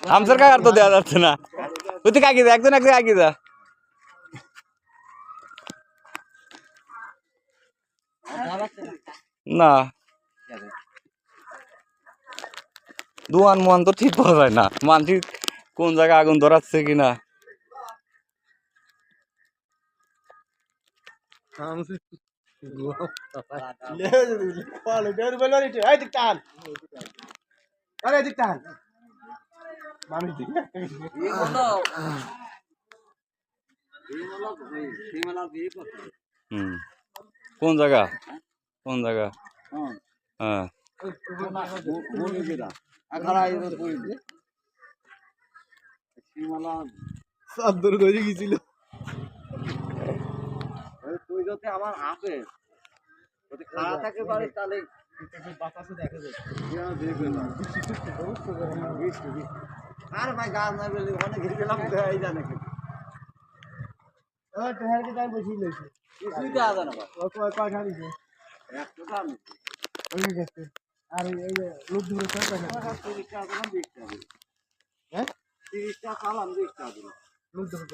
আমসার কাকার তো দেওয়া যাচ্ছে না ওই তো কাকি একজন একজন কাকি যা না দুয়ান মোয়ান তো ঠিক পাওয়া যায় না মানছি কোন জায়গায় আগুন ধরাচ্ছে কিনা কোন জায়গা কোন জায়গা হ্যাঁ চাদর ধরে গেছিল তুই যদি আমার হাতে যদি খারাপ থাকে পারে তাহলে বাতাসে দেখা যায় আর ভাই গাছ না বলে অনেক গেছিলাম এই জানে কি তাই বসিয়ে লেছি কিছুই দেওয়া যায় না কয়টা দিছে একটু দাম ওই গেছে আর এই লোক দূরে থাকে না 30 টাকা দাম দেখতে হবে হ্যাঁ 30 টাকা সালাম দেখতে হবে লোক দূরে